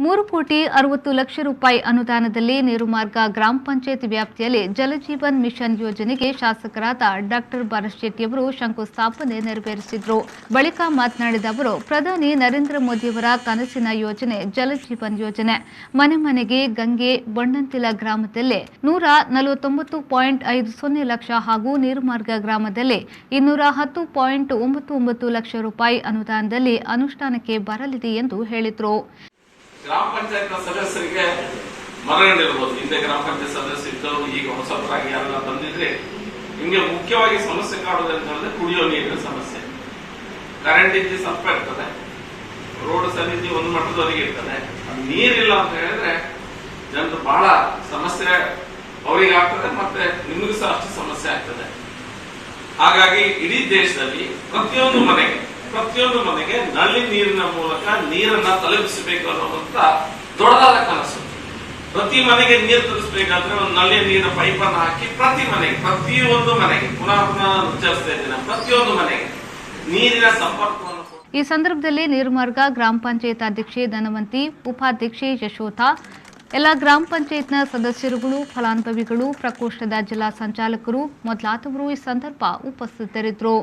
₹3,60,00,000 ಅನುದಾನದಲ್ಲಿ ನೀರುಮಾರ್ಗ ಗ್ರಾಮ ಪಂಚಾಯತ್ ವ್ಯಾಪ್ತಿಯಲ್ಲಿ ಜಲಜೀವನ್ ಮಿಷನ್ ಯೋಜನೆಗೆ ಶಾಸಕರಾದ ಡಾ ಭರತ್ ಶೆಟ್ಟಿ ಅವರು ಶಂಕುಸ್ಥಾಪನೆ ನೆರವೇರಿಸಿದರು. ಬಳಿಕ ಮಾತನಾಡಿದ ಅವರು, ಪ್ರಧಾನಿ ನರೇಂದ್ರ ಮೋದಿಯವರ ಕನಸಿನ ಯೋಜನೆ ಜಲಜೀವನ್ ಯೋಜನೆ. ಮನೆ ಮನೆಗೆ ಗಂಗೆ ಬೊಣ್ಣಂತಿಲ ಗ್ರಾಮದಲ್ಲಿ 149.50 ಲಕ್ಷ ಹಾಗೂ ನೀರುಮಾರ್ಗ ಗ್ರಾಮದಲ್ಲಿ ₹210.99 ಲಕ್ಷ ಅನುದಾನದಲ್ಲಿ ಅನುಷ್ಠಾನಕ್ಕೆ ಬರಲಿದೆ ಎಂದು ಹೇಳಿದರು. ಗ್ರಾಮ ಪಂಚಾಯತ್ ಸದಸ್ಯರಿಗೆ ಮರಗಳಿರ್ಬೋದು. ಹಿಂದೆ ಗ್ರಾಮ ಪಂಚಾಯತ್ ಸದಸ್ಯರು ಈಗ ಹೊಸಬರಾಗಿ ಯಾರೆಲ್ಲ ಬಂದಿದ್ರೆ ನಿಮಗೆ ಮುಖ್ಯವಾಗಿ ಸಮಸ್ಯೆ ಕಾಣೋದು ಅಂತ ಹೇಳಿದ್ರೆ ಕುಡಿಯೋ ನೀರಿನ ಸಮಸ್ಯೆ. ಕರೆಂಟ್ ಇದ್ದು ಸ್ವಲ್ಪ ಇರ್ತದೆ, ರೋಡ್ ಸನ್ನಿಧಿ ಒಂದು ಮಟ್ಟದವರೆಗೆ ಇರ್ತದೆ. ನೀರಿಲ್ಲ ಅಂತ ಹೇಳಿದ್ರೆ ಜನರು ಬಹಳ ಸಮಸ್ಯೆ ಅವರಿಗೆ ಆಗ್ತದೆ, ಮತ್ತೆ ನಿಮಗೂ ಸಹ ಅಷ್ಟು ಸಮಸ್ಯೆ ಆಗ್ತದೆ. ಹಾಗಾಗಿ ಇಡೀ ದೇಶದಲ್ಲಿ ಪ್ರತಿಯೊಂದು ಮನೆಗೆ ನಲ್ಲಿ ನೀರಿನ ಮೂಲಕ ನೀರನ್ನ ತಲುಪಿಸಬೇಕು ಅನ್ನೋದಂತ ದೊಡ್ಡದಾದ ಕನಸು. ಪ್ರತಿ ಮನೆಗೆ ನೀರು ತಲುಪಿಸಬೇಕಾದ್ರೆ ಒಂದು ನಲ್ಲಿಯ ನೀರಿನ ಪೈಪನ್ನು ಹಾಕಿ ಪ್ರತಿಯೊಂದು ಮನೆಗೆ ಪುನಃ ಉಚ್ಚರಿಸ್ತಾ ಇದ್ದೇನೆ, ಪ್ರತಿಯೊಂದು ಮನೆಗೆ ನೀರಿನ ಸಂಪರ್ಕವನ್ನು. ಈ ಸಂದರ್ಭದಲ್ಲಿ ನೀರುಮಾರ್ಗ ಗ್ರಾಮ ಪಂಚಾಯತ್ ಅಧ್ಯಕ್ಷೆ ಧನವಂತಿ, ಉಪಾಧ್ಯಕ್ಷೆ ಯಶೋಧ, ಎಲ್ಲ ಗ್ರಾಮ ಪಂಚಾಯತ್ನ ಸದಸ್ಯರುಗಳು, ಫಲಾನುಭವಿಗಳು, ಪ್ರಕೋಷ್ಠದ ಜಿಲ್ಲಾ ಸಂಚಾಲಕರು ಮೊದಲಾದವರು ಈ ಸಂದರ್ಭ ಉಪಸ್ಥಿತರಿದ್ದರು.